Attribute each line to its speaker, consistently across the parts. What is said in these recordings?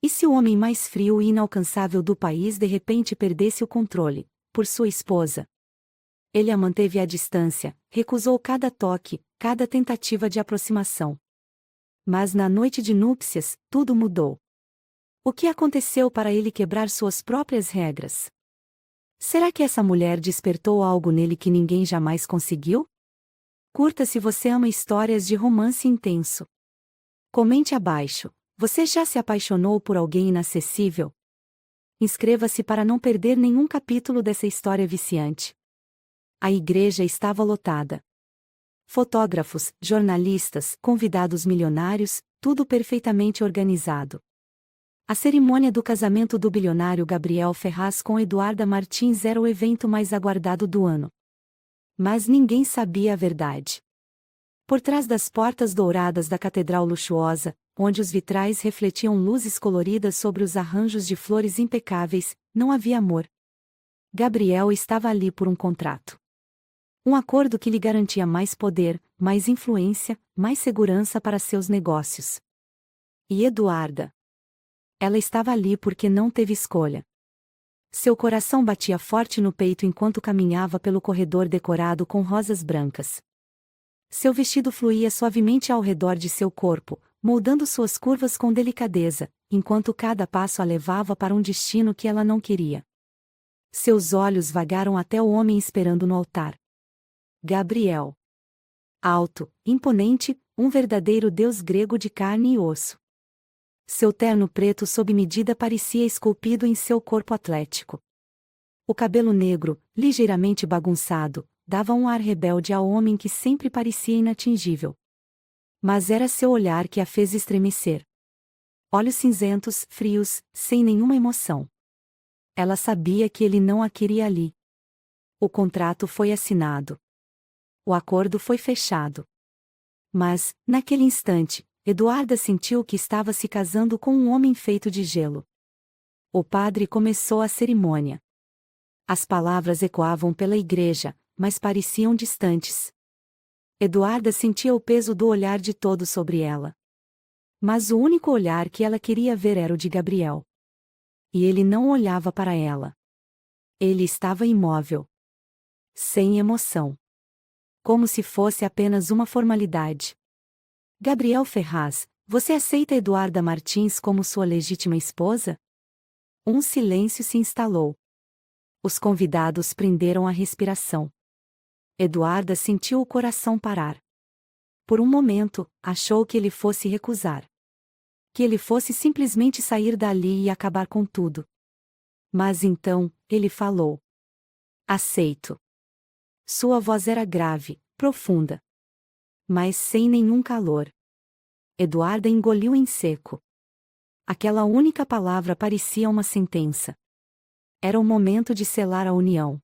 Speaker 1: E se o homem mais frio e inalcançável do país de repente perdesse o controle, por sua esposa? Ele a manteve à distância, recusou cada toque, cada tentativa de aproximação. Mas na noite de núpcias, tudo mudou. O que aconteceu para ele quebrar suas próprias regras? Será que essa mulher despertou algo nele que ninguém jamais conseguiu? Curta se você ama histórias de romance intenso. Comente abaixo. Você já se apaixonou por alguém inacessível? Inscreva-se para não perder nenhum capítulo dessa história viciante. A igreja estava lotada. Fotógrafos, jornalistas, convidados milionários, tudo perfeitamente organizado. A cerimônia do casamento do bilionário Gabriel Ferraz com Eduarda Martins era o evento mais aguardado do ano. Mas ninguém sabia a verdade. Por trás das portas douradas da catedral luxuosa, onde os vitrais refletiam luzes coloridas sobre os arranjos de flores impecáveis, não havia amor. Gabriel estava ali por um contrato. Um acordo que lhe garantia mais poder, mais influência, mais segurança para seus negócios. E Eduarda? Ela estava ali porque não teve escolha. Seu coração batia forte no peito enquanto caminhava pelo corredor decorado com rosas brancas. Seu vestido fluía suavemente ao redor de seu corpo, moldando suas curvas com delicadeza, enquanto cada passo a levava para um destino que ela não queria. Seus olhos vagaram até o homem esperando no altar. Gabriel. Alto, imponente, um verdadeiro deus grego de carne e osso. Seu terno preto sob medida parecia esculpido em seu corpo atlético. O cabelo negro, ligeiramente bagunçado, dava um ar rebelde ao homem que sempre parecia inatingível. Mas era seu olhar que a fez estremecer. Olhos cinzentos, frios, sem nenhuma emoção. Ela sabia que ele não a queria ali. O contrato foi assinado. O acordo foi fechado. Mas, naquele instante, Eduarda sentiu que estava se casando com um homem feito de gelo. O padre começou a cerimônia. As palavras ecoavam pela igreja, mas pareciam distantes. Eduarda sentia o peso do olhar de todos sobre ela. Mas o único olhar que ela queria ver era o de Gabriel. E ele não olhava para ela. Ele estava imóvel. Sem emoção. Como se fosse apenas uma formalidade. Gabriel Ferraz, você aceita Eduarda Martins como sua legítima esposa? Um silêncio se instalou. Os convidados prenderam a respiração. Eduarda sentiu o coração parar. Por um momento, achou que ele fosse recusar. Que ele fosse simplesmente sair dali e acabar com tudo. Mas então, ele falou. Aceito. Sua voz era grave, profunda. Mas sem nenhum calor. Eduarda engoliu em seco. Aquela única palavra parecia uma sentença. Era o momento de selar a união.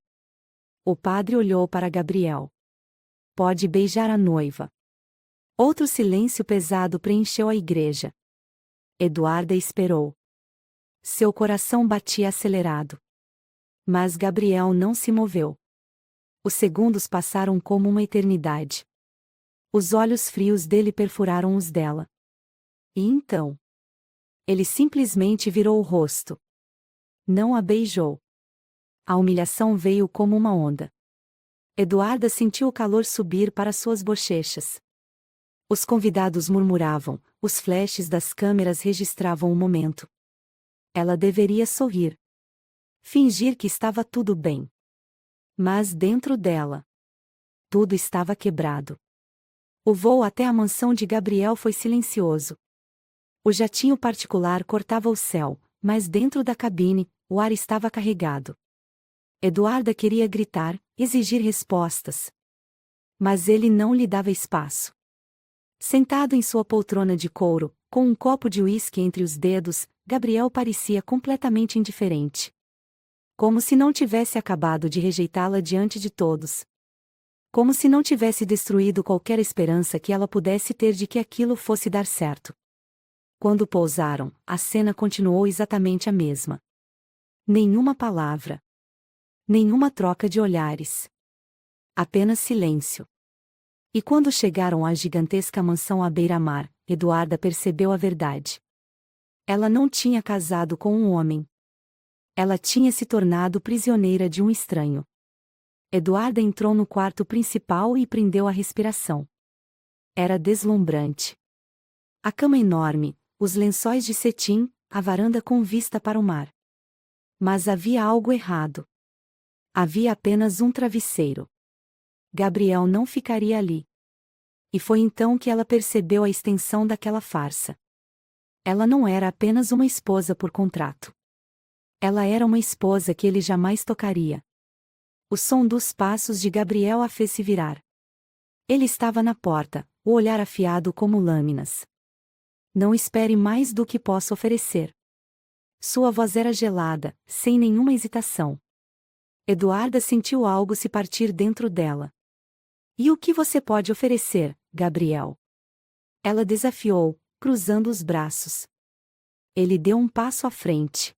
Speaker 1: O padre olhou para Gabriel. Pode beijar a noiva. Outro silêncio pesado preencheu a igreja. Eduarda esperou. Seu coração batia acelerado. Mas Gabriel não se moveu. Os segundos passaram como uma eternidade. Os olhos frios dele perfuraram os dela. E então? Ele simplesmente virou o rosto. Não a beijou. A humilhação veio como uma onda. Eduarda sentiu o calor subir para suas bochechas. Os convidados murmuravam, os flashes das câmeras registravam o momento. Ela deveria sorrir. Fingir que estava tudo bem. Mas dentro dela, tudo estava quebrado. O voo até a mansão de Gabriel foi silencioso. O jatinho particular cortava o céu, mas dentro da cabine, o ar estava carregado. Eduarda queria gritar, exigir respostas. Mas ele não lhe dava espaço. Sentado em sua poltrona de couro, com um copo de uísque entre os dedos, Gabriel parecia completamente indiferente. Como se não tivesse acabado de rejeitá-la diante de todos. Como se não tivesse destruído qualquer esperança que ela pudesse ter de que aquilo fosse dar certo. Quando pousaram, a cena continuou exatamente a mesma. Nenhuma palavra. Nenhuma troca de olhares. Apenas silêncio. E quando chegaram à gigantesca mansão à beira-mar, Eduarda percebeu a verdade. Ela não tinha casado com um homem. Ela tinha se tornado prisioneira de um estranho. Eduarda entrou no quarto principal e prendeu a respiração. Era deslumbrante. A cama enorme, os lençóis de cetim, a varanda com vista para o mar. Mas havia algo errado. Havia apenas um travesseiro. Gabriel não ficaria ali. E foi então que ela percebeu a extensão daquela farsa. Ela não era apenas uma esposa por contrato. Ela era uma esposa que ele jamais tocaria. O som dos passos de Gabriel a fez se virar. Ele estava na porta, o olhar afiado como lâminas. Não espere mais do que posso oferecer. Sua voz era gelada, sem nenhuma hesitação. Eduarda sentiu algo se partir dentro dela. E o que você pode oferecer, Gabriel? Ela desafiou, cruzando os braços. Ele deu um passo à frente.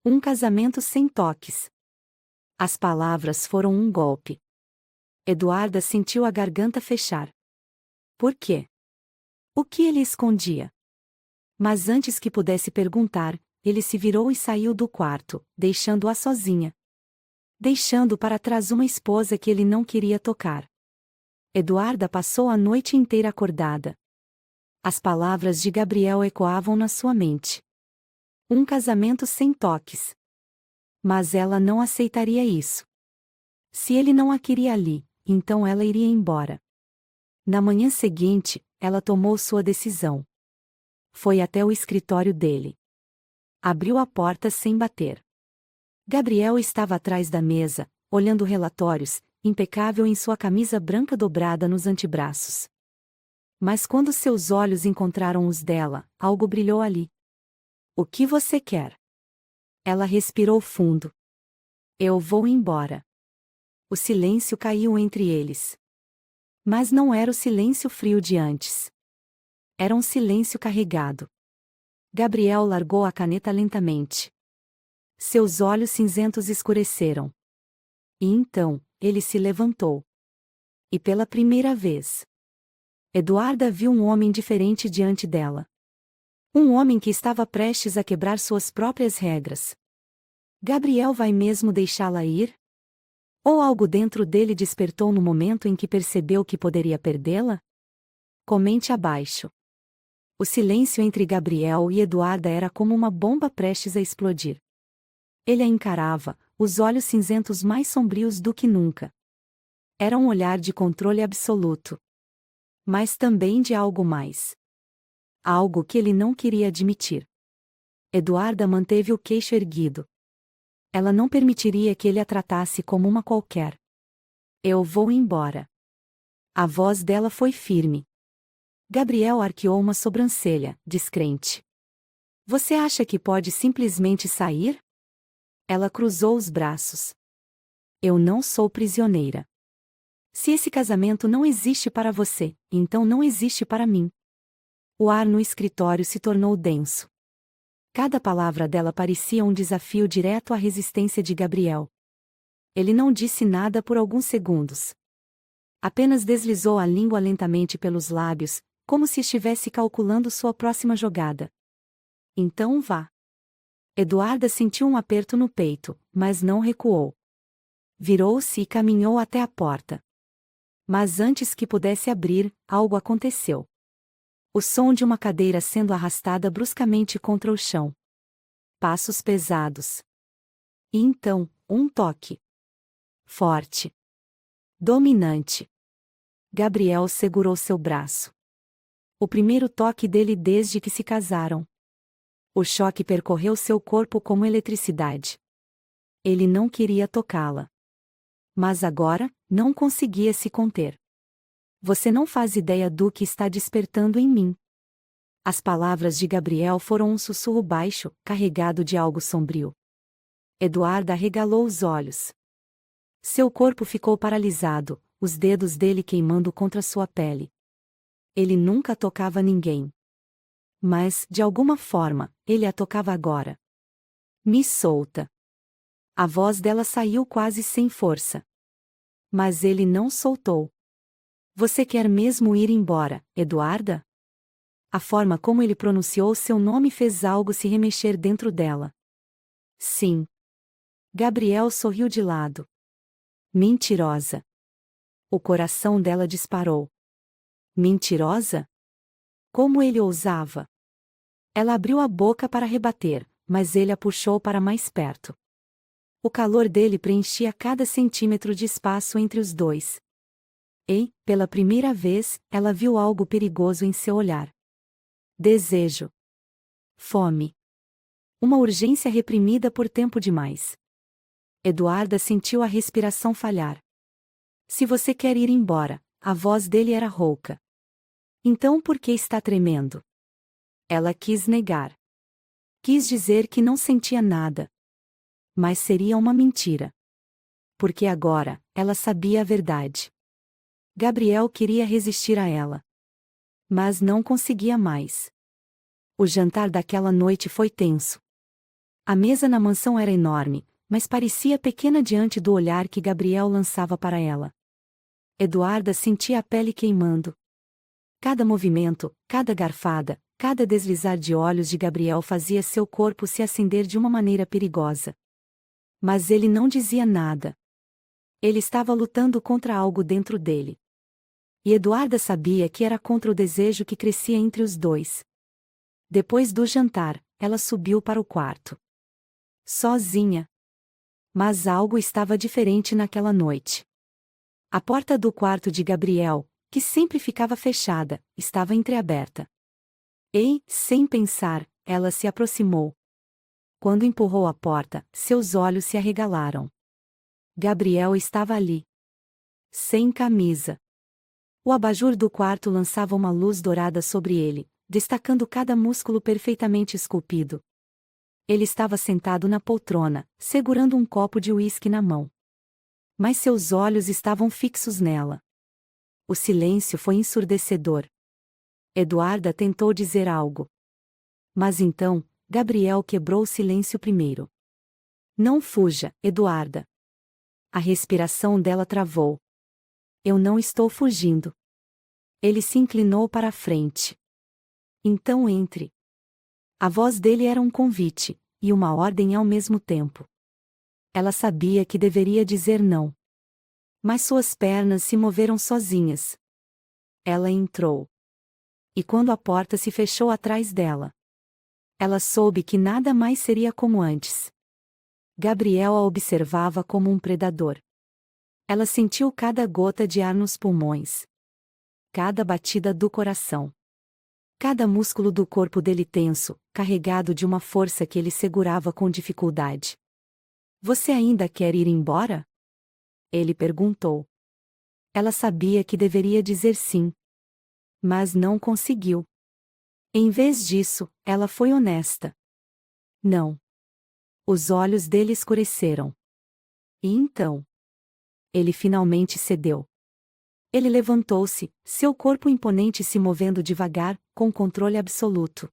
Speaker 1: Um casamento sem toques. As palavras foram um golpe. Eduarda sentiu a garganta fechar. Por quê? O que ele escondia? Mas antes que pudesse perguntar, ele se virou e saiu do quarto, deixando-a sozinha. Deixando para trás uma esposa que ele não queria tocar. Eduarda passou a noite inteira acordada. As palavras de Gabriel ecoavam na sua mente. Um casamento sem toques. Mas ela não aceitaria isso. Se ele não a queria ali, então ela iria embora. Na manhã seguinte, ela tomou sua decisão. Foi até o escritório dele. Abriu a porta sem bater. Gabriel estava atrás da mesa, olhando relatórios, impecável em sua camisa branca dobrada nos antebraços. Mas quando seus olhos encontraram os dela, algo brilhou ali. O que você quer? Ela respirou fundo. Eu vou embora. O silêncio caiu entre eles. Mas não era o silêncio frio de antes. Era um silêncio carregado. Gabriel largou a caneta lentamente. Seus olhos cinzentos escureceram. E então, ele se levantou. E pela primeira vez, Eduarda viu um homem diferente diante dela. Um homem que estava prestes a quebrar suas próprias regras. Gabriel vai mesmo deixá-la ir? Ou algo dentro dele despertou no momento em que percebeu que poderia perdê-la? Comente abaixo. O silêncio entre Gabriel e Eduarda era como uma bomba prestes a explodir. Ele a encarava, os olhos cinzentos mais sombrios do que nunca. Era um olhar de controle absoluto. Mas também de algo mais. Algo que ele não queria admitir. Eduarda manteve o queixo erguido. Ela não permitiria que ele a tratasse como uma qualquer. Eu vou embora. A voz dela foi firme. Gabriel arqueou uma sobrancelha, descrente. Você acha que pode simplesmente sair? Ela cruzou os braços. Eu não sou prisioneira. Se esse casamento não existe para você, então não existe para mim. O ar no escritório se tornou denso. Cada palavra dela parecia um desafio direto à resistência de Gabriel. Ele não disse nada por alguns segundos. Apenas deslizou a língua lentamente pelos lábios, como se estivesse calculando sua próxima jogada. Então vá. Eduarda sentiu um aperto no peito, mas não recuou. Virou-se e caminhou até a porta. Mas antes que pudesse abrir, algo aconteceu. O som de uma cadeira sendo arrastada bruscamente contra o chão. Passos pesados. E então, um toque. Forte. Dominante. Gabriel segurou seu braço. O primeiro toque dele desde que se casaram. O choque percorreu seu corpo como eletricidade. Ele não queria tocá-la. Mas agora, não conseguia se conter. Você não faz ideia do que está despertando em mim. As palavras de Gabriel foram um sussurro baixo, carregado de algo sombrio. Eduarda arregalou os olhos. Seu corpo ficou paralisado, os dedos dele queimando contra sua pele. Ele nunca tocava ninguém. Mas, de alguma forma, ele a tocava agora. Me solta. A voz dela saiu quase sem força. Mas ele não soltou. Você quer mesmo ir embora, Eduarda? A forma como ele pronunciou seu nome fez algo se remexer dentro dela. Sim. Gabriel sorriu de lado. Mentirosa. O coração dela disparou. Mentirosa? Como ele ousava? Ela abriu a boca para rebater, mas ele a puxou para mais perto. O calor dele preenchia cada centímetro de espaço entre os dois. E, pela primeira vez, ela viu algo perigoso em seu olhar. Desejo. Fome. Uma urgência reprimida por tempo demais. Eduarda sentiu a respiração falhar. Se você quer ir embora, a voz dele era rouca. Então por que está tremendo? Ela quis negar. Quis dizer que não sentia nada. Mas seria uma mentira. Porque agora, ela sabia a verdade. Gabriel queria resistir a ela. Mas não conseguia mais. O jantar daquela noite foi tenso. A mesa na mansão era enorme, mas parecia pequena diante do olhar que Gabriel lançava para ela. Eduarda sentia a pele queimando. Cada movimento, cada garfada, cada deslizar de olhos de Gabriel fazia seu corpo se acender de uma maneira perigosa. Mas ele não dizia nada. Ele estava lutando contra algo dentro dele. E Eduarda sabia que era contra o desejo que crescia entre os dois. Depois do jantar, ela subiu para o quarto. Sozinha. Mas algo estava diferente naquela noite. A porta do quarto de Gabriel, que sempre ficava fechada, estava entreaberta. E, sem pensar, ela se aproximou. Quando empurrou a porta, seus olhos se arregalaram. Gabriel estava ali. Sem camisa. O abajur do quarto lançava uma luz dourada sobre ele, destacando cada músculo perfeitamente esculpido. Ele estava sentado na poltrona, segurando um copo de uísque na mão. Mas seus olhos estavam fixos nela. O silêncio foi ensurdecedor. Eduarda tentou dizer algo. Mas então, Gabriel quebrou o silêncio primeiro. Não fuja, Eduarda. A respiração dela travou. Eu não estou fugindo. Ele se inclinou para a frente. Então entre. A voz dele era um convite, e uma ordem ao mesmo tempo. Ela sabia que deveria dizer não. Mas suas pernas se moveram sozinhas. Ela entrou. E quando a porta se fechou atrás dela, ela soube que nada mais seria como antes. Gabriel a observava como um predador. Ela sentiu cada gota de ar nos pulmões. Cada batida do coração. Cada músculo do corpo dele tenso, carregado de uma força que ele segurava com dificuldade. Você ainda quer ir embora? Ele perguntou. Ela sabia que deveria dizer sim. Mas não conseguiu. Em vez disso, ela foi honesta. Não. Os olhos dele escureceram. E então? Ele finalmente cedeu. Ele levantou-se, seu corpo imponente se movendo devagar, com controle absoluto.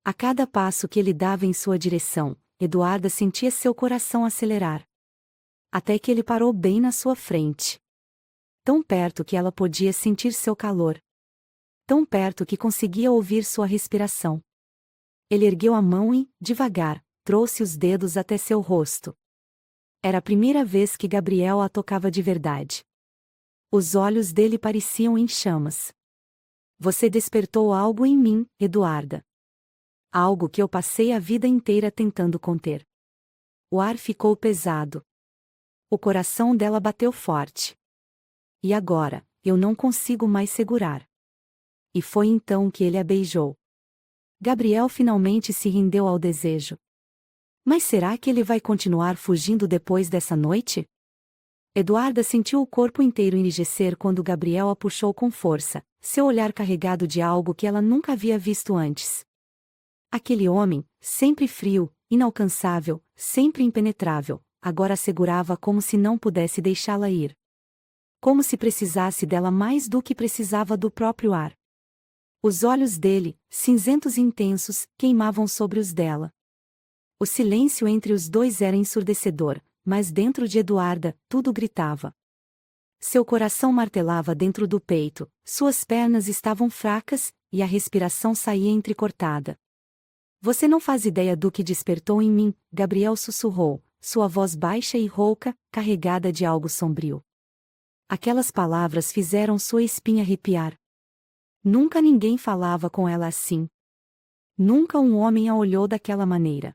Speaker 1: A cada passo que ele dava em sua direção, Eduarda sentia seu coração acelerar. Até que ele parou bem na sua frente. Tão perto que ela podia sentir seu calor. Tão perto que conseguia ouvir sua respiração. Ele ergueu a mão e, devagar, trouxe os dedos até seu rosto. Era a primeira vez que Gabriel a tocava de verdade. Os olhos dele pareciam em chamas. Você despertou algo em mim, Eduarda. Algo que eu passei a vida inteira tentando conter. O ar ficou pesado. O coração dela bateu forte. E agora, eu não consigo mais segurar. E foi então que ele a beijou. Gabriel finalmente se rendeu ao desejo. Mas será que ele vai continuar fugindo depois dessa noite? Eduarda sentiu o corpo inteiro enrijecer quando Gabriel a puxou com força, seu olhar carregado de algo que ela nunca havia visto antes. Aquele homem, sempre frio, inalcançável, sempre impenetrável, agora a segurava como se não pudesse deixá-la ir. Como se precisasse dela mais do que precisava do próprio ar. Os olhos dele, cinzentos e intensos, queimavam sobre os dela. O silêncio entre os dois era ensurdecedor, mas dentro de Eduarda, tudo gritava. Seu coração martelava dentro do peito, suas pernas estavam fracas, e a respiração saía entrecortada. Você não faz ideia do que despertou em mim, Gabriel sussurrou, sua voz baixa e rouca, carregada de algo sombrio. Aquelas palavras fizeram sua espinha arrepiar. Nunca ninguém falava com ela assim. Nunca um homem a olhou daquela maneira.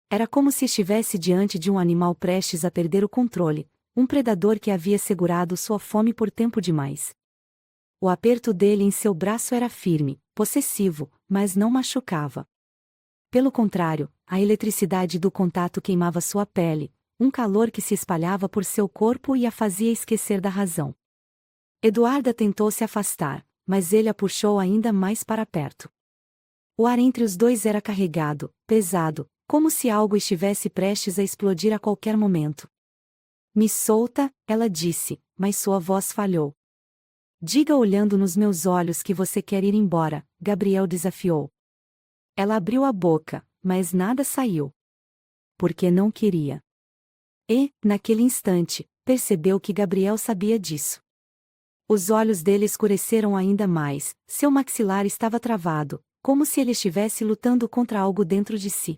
Speaker 1: Era como se estivesse diante de um animal prestes a perder o controle, um predador que havia segurado sua fome por tempo demais. O aperto dele em seu braço era firme, possessivo, mas não machucava. Pelo contrário, a eletricidade do contato queimava sua pele, um calor que se espalhava por seu corpo e a fazia esquecer da razão. Eduarda tentou se afastar, mas ele a puxou ainda mais para perto. O ar entre os dois era carregado, pesado, como se algo estivesse prestes a explodir a qualquer momento. Me solta, ela disse, mas sua voz falhou. Diga olhando nos meus olhos que você quer ir embora, Gabriel desafiou. Ela abriu a boca, mas nada saiu. Porque não queria. E, naquele instante, percebeu que Gabriel sabia disso. Os olhos dele escureceram ainda mais, seu maxilar estava travado, como se ele estivesse lutando contra algo dentro de si.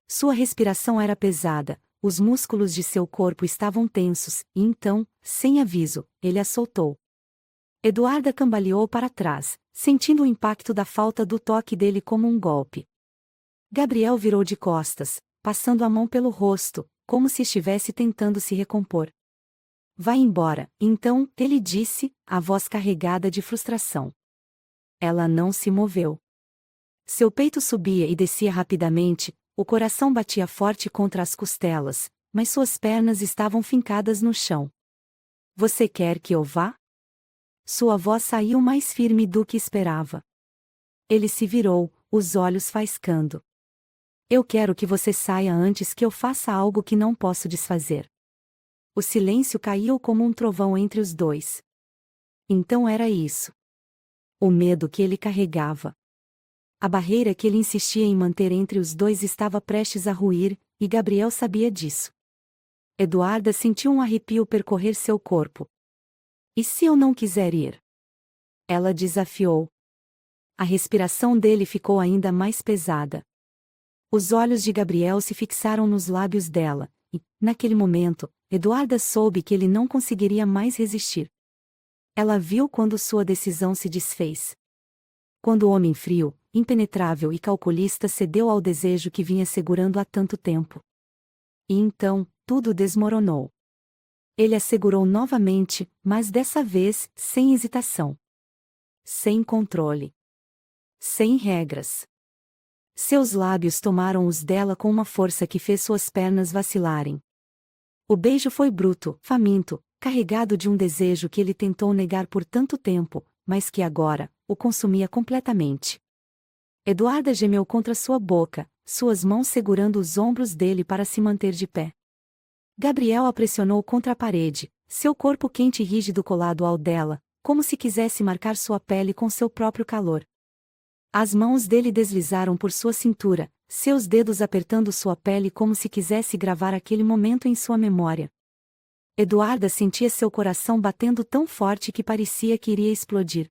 Speaker 1: Sua respiração era pesada, os músculos de seu corpo estavam tensos, e então, sem aviso, ele a soltou. Eduarda cambaleou para trás, sentindo o impacto da falta do toque dele como um golpe. Gabriel virou de costas, passando a mão pelo rosto, como se estivesse tentando se recompor. Vá embora, então, ele disse, a voz carregada de frustração. Ela não se moveu. Seu peito subia e descia rapidamente, o coração batia forte contra as costelas, mas suas pernas estavam fincadas no chão. Você quer que eu vá? Sua voz saiu mais firme do que esperava. Ele se virou, os olhos faiscando. Eu quero que você saia antes que eu faça algo que não posso desfazer. O silêncio caiu como um trovão entre os dois. Então era isso. O medo que ele carregava. A barreira que ele insistia em manter entre os dois estava prestes a ruir, e Gabriel sabia disso. Eduarda sentiu um arrepio percorrer seu corpo. E se eu não quiser ir? Ela desafiou. A respiração dele ficou ainda mais pesada. Os olhos de Gabriel se fixaram nos lábios dela, e, naquele momento, Eduarda soube que ele não conseguiria mais resistir. Ela viu quando sua decisão se desfez. Quando o homem frio, impenetrável e calculista cedeu ao desejo que vinha segurando há tanto tempo. E então, tudo desmoronou. Ele a segurou novamente, mas dessa vez, sem hesitação. Sem controle. Sem regras. Seus lábios tomaram os dela com uma força que fez suas pernas vacilarem. O beijo foi bruto, faminto, carregado de um desejo que ele tentou negar por tanto tempo, mas que agora, o consumia completamente. Eduarda gemeu contra sua boca, suas mãos segurando os ombros dele para se manter de pé. Gabriel a pressionou contra a parede, seu corpo quente e rígido colado ao dela, como se quisesse marcar sua pele com seu próprio calor. As mãos dele deslizaram por sua cintura, seus dedos apertando sua pele como se quisesse gravar aquele momento em sua memória. Eduarda sentia seu coração batendo tão forte que parecia que iria explodir.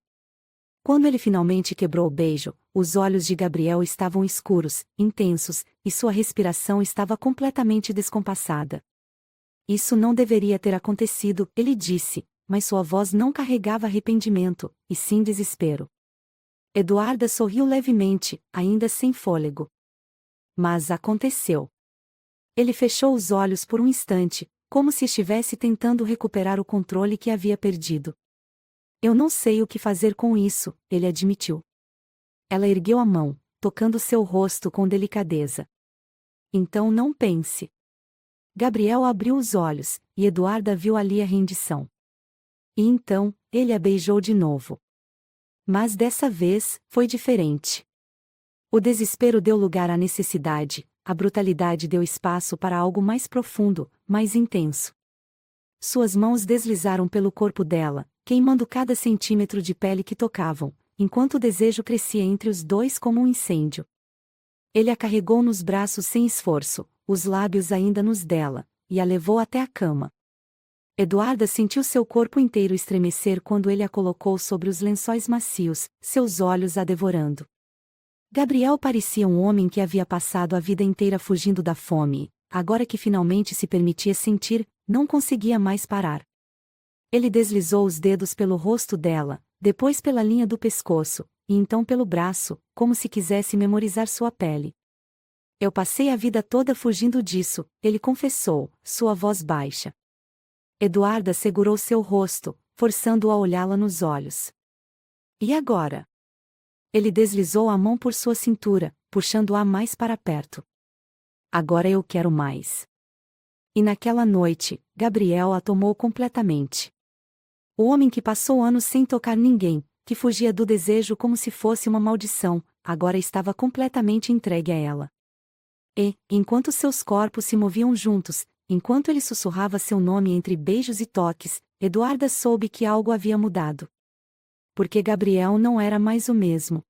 Speaker 1: Quando ele finalmente quebrou o beijo, os olhos de Gabriel estavam escuros, intensos, e sua respiração estava completamente descompassada. Isso não deveria ter acontecido, ele disse, mas sua voz não carregava arrependimento, e sim desespero. Eduarda sorriu levemente, ainda sem fôlego. Mas aconteceu. Ele fechou os olhos por um instante, como se estivesse tentando recuperar o controle que havia perdido. Eu não sei o que fazer com isso, ele admitiu. Ela ergueu a mão, tocando seu rosto com delicadeza. Então não pense. Gabriel abriu os olhos, e Eduarda viu ali a rendição. E então, ele a beijou de novo. Mas dessa vez, foi diferente. O desespero deu lugar à necessidade, a brutalidade deu espaço para algo mais profundo, mais intenso. Suas mãos deslizaram pelo corpo dela, queimando cada centímetro de pele que tocavam, enquanto o desejo crescia entre os dois como um incêndio. Ele a carregou nos braços sem esforço, os lábios ainda nos dela, e a levou até a cama. Eduarda sentiu seu corpo inteiro estremecer quando ele a colocou sobre os lençóis macios, seus olhos a devorando. Gabriel parecia um homem que havia passado a vida inteira fugindo da fome, e, agora que finalmente se permitia sentir, não conseguia mais parar. Ele deslizou os dedos pelo rosto dela, depois pela linha do pescoço, e então pelo braço, como se quisesse memorizar sua pele. Eu passei a vida toda fugindo disso, ele confessou, sua voz baixa. Eduarda segurou seu rosto, forçando-o a olhá-la nos olhos. E agora? Ele deslizou a mão por sua cintura, puxando-a mais para perto. Agora eu quero mais. E naquela noite, Gabriel a tomou completamente. O homem que passou anos sem tocar ninguém, que fugia do desejo como se fosse uma maldição, agora estava completamente entregue a ela. E, enquanto seus corpos se moviam juntos, enquanto ele sussurrava seu nome entre beijos e toques, Eduarda soube que algo havia mudado. Porque Gabriel não era mais o mesmo.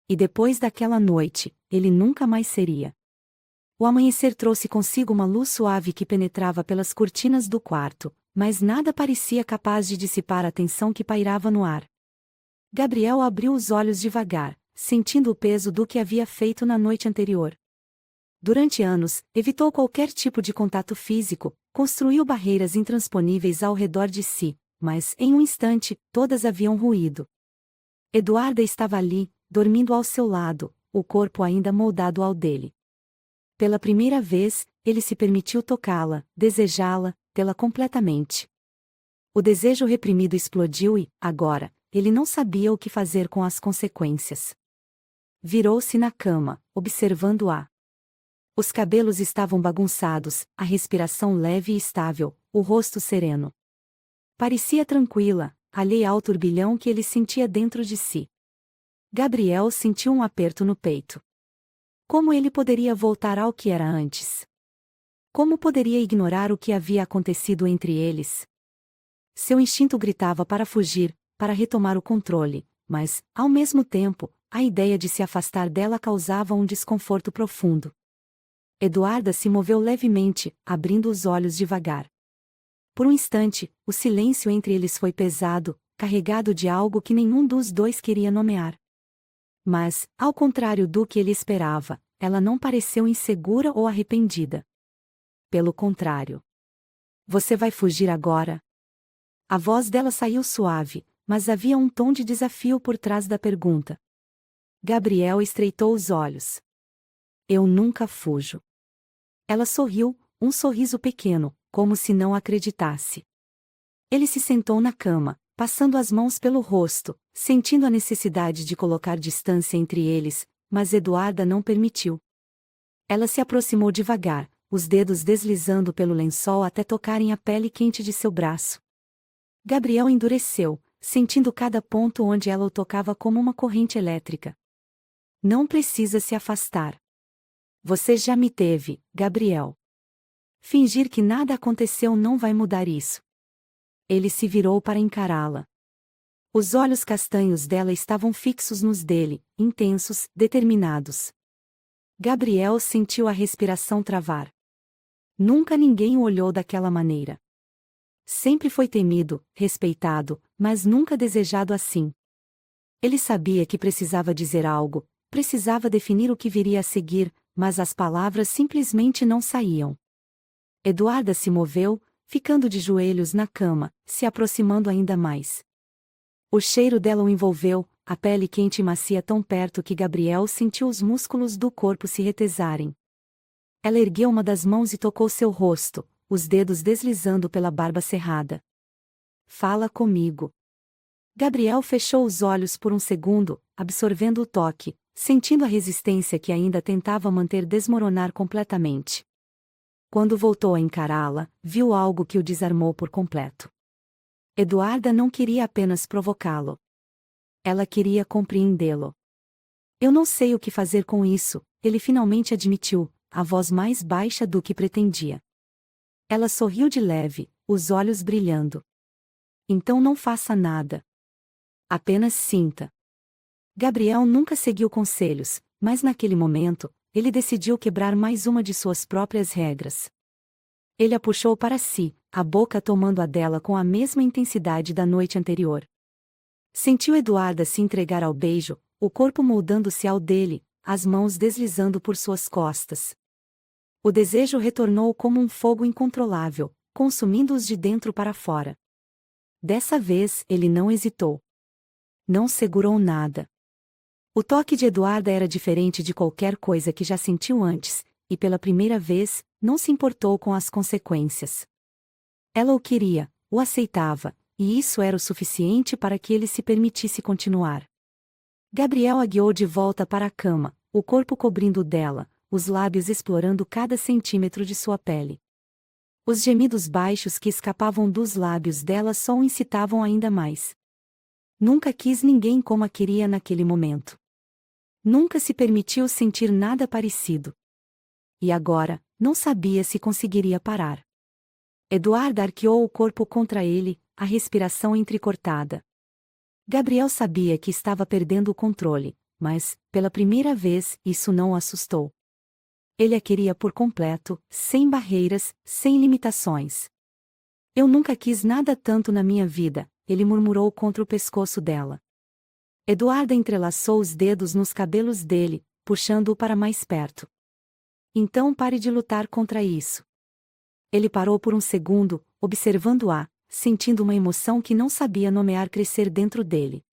Speaker 1: E depois daquela noite, ele nunca mais seria. O amanhecer trouxe consigo uma luz suave que penetrava pelas cortinas do quarto, mas nada parecia capaz de dissipar a tensão que pairava no ar. Gabriel abriu os olhos devagar, sentindo o peso do que havia feito na noite anterior. Durante anos, evitou qualquer tipo de contato físico, construiu barreiras intransponíveis ao redor de si, mas, em um instante, todas haviam ruído. Eduarda estava ali, dormindo ao seu lado, o corpo ainda moldado ao dele. Pela primeira vez, ele se permitiu tocá-la, desejá-la, tê-la completamente. O desejo reprimido explodiu e, agora, ele não sabia o que fazer com as consequências. Virou-se na cama, observando-a. Os cabelos estavam bagunçados, a respiração leve e estável, o rosto sereno. Parecia tranquila, alheia ao turbilhão que ele sentia dentro de si. Gabriel sentiu um aperto no peito. Como ele poderia voltar ao que era antes? Como poderia ignorar o que havia acontecido entre eles? Seu instinto gritava para fugir, para retomar o controle, mas, ao mesmo tempo, a ideia de se afastar dela causava um desconforto profundo. Eduarda se moveu levemente, abrindo os olhos devagar. Por um instante, o silêncio entre eles foi pesado, carregado de algo que nenhum dos dois queria nomear. Mas, ao contrário do que ele esperava, ela não pareceu insegura ou arrependida. Pelo contrário. Você vai fugir agora? A voz dela saiu suave, mas havia um tom de desafio por trás da pergunta. Gabriel estreitou os olhos. Eu nunca fujo. Ela sorriu, um sorriso pequeno, como se não acreditasse. Ele se sentou na cama, passando as mãos pelo rosto, sentindo a necessidade de colocar distância entre eles, mas Eduarda não permitiu. Ela se aproximou devagar, os dedos deslizando pelo lençol até tocarem a pele quente de seu braço. Gabriel endureceu, sentindo cada ponto onde ela o tocava como uma corrente elétrica. Não precisa se afastar. Você já me teve, Gabriel. Fingir que nada aconteceu não vai mudar isso. Ele se virou para encará-la. Os olhos castanhos dela estavam fixos nos dele, intensos, determinados. Gabriel sentiu a respiração travar. Nunca ninguém o olhou daquela maneira. Sempre foi temido, respeitado, mas nunca desejado assim. Ele sabia que precisava dizer algo, precisava definir o que viria a seguir, mas as palavras simplesmente não saíam. Eduarda se moveu, ficando de joelhos na cama, se aproximando ainda mais. O cheiro dela o envolveu, a pele quente e macia tão perto que Gabriel sentiu os músculos do corpo se retesarem. Ela ergueu uma das mãos e tocou seu rosto, os dedos deslizando pela barba cerrada. Fala comigo. Gabriel fechou os olhos por um segundo, absorvendo o toque, sentindo a resistência que ainda tentava manter desmoronar completamente. Quando voltou a encará-la, viu algo que o desarmou por completo. Eduarda não queria apenas provocá-lo. Ela queria compreendê-lo. Eu não sei o que fazer com isso, ele finalmente admitiu, a voz mais baixa do que pretendia. Ela sorriu de leve, os olhos brilhando. Então não faça nada. Apenas sinta. Gabriel nunca seguiu conselhos, mas naquele momento, ele decidiu quebrar mais uma de suas próprias regras. Ele a puxou para si, a boca tomando a dela com a mesma intensidade da noite anterior. Sentiu Eduarda se entregar ao beijo, o corpo moldando-se ao dele, as mãos deslizando por suas costas. O desejo retornou como um fogo incontrolável, consumindo-os de dentro para fora. Dessa vez ele não hesitou. Não segurou nada. O toque de Eduarda era diferente de qualquer coisa que já sentiu antes, e pela primeira vez, não se importou com as consequências. Ela o queria, o aceitava, e isso era o suficiente para que ele se permitisse continuar. Gabriel a guiou de volta para a cama, o corpo cobrindo dela, os lábios explorando cada centímetro de sua pele. Os gemidos baixos que escapavam dos lábios dela só o incitavam ainda mais. Nunca quis ninguém como a queria naquele momento. Nunca se permitiu sentir nada parecido. E agora, não sabia se conseguiria parar. Eduarda arqueou o corpo contra ele, a respiração entrecortada. Gabriel sabia que estava perdendo o controle, mas, pela primeira vez, isso não o assustou. Ele a queria por completo, sem barreiras, sem limitações. Eu nunca quis nada tanto na minha vida, ele murmurou contra o pescoço dela. Eduarda entrelaçou os dedos nos cabelos dele, puxando-o para mais perto. Então pare de lutar contra isso. Ele parou por um segundo, observando-a, sentindo uma emoção que não sabia nomear crescer dentro dele.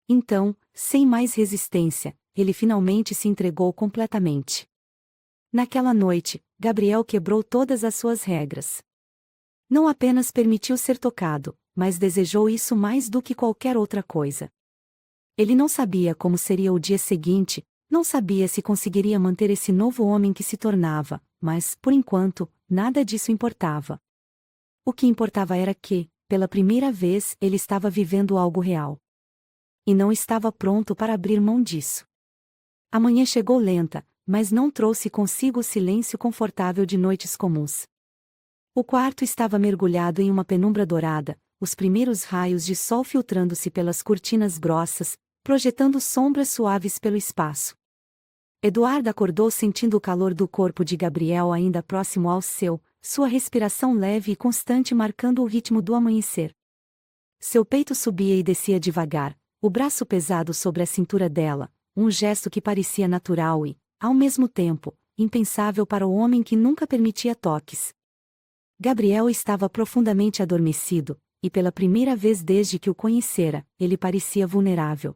Speaker 1: Então, sem mais resistência, ele finalmente se entregou completamente. Naquela noite, Gabriel quebrou todas as suas regras. Não apenas permitiu ser tocado, mas desejou isso mais do que qualquer outra coisa. Ele não sabia como seria o dia seguinte, não sabia se conseguiria manter esse novo homem que se tornava, mas, por enquanto, nada disso importava. O que importava era que, pela primeira vez, ele estava vivendo algo real. E não estava pronto para abrir mão disso. A manhã chegou lenta, mas não trouxe consigo o silêncio confortável de noites comuns. O quarto estava mergulhado em uma penumbra dourada, os primeiros raios de sol filtrando-se pelas cortinas grossas, projetando sombras suaves pelo espaço. Eduarda acordou sentindo o calor do corpo de Gabriel ainda próximo ao seu, sua respiração leve e constante marcando o ritmo do amanhecer. Seu peito subia e descia devagar, o braço pesado sobre a cintura dela, um gesto que parecia natural e, ao mesmo tempo, impensável para o homem que nunca permitia toques. Gabriel estava profundamente adormecido, e pela primeira vez desde que o conhecera, ele parecia vulnerável.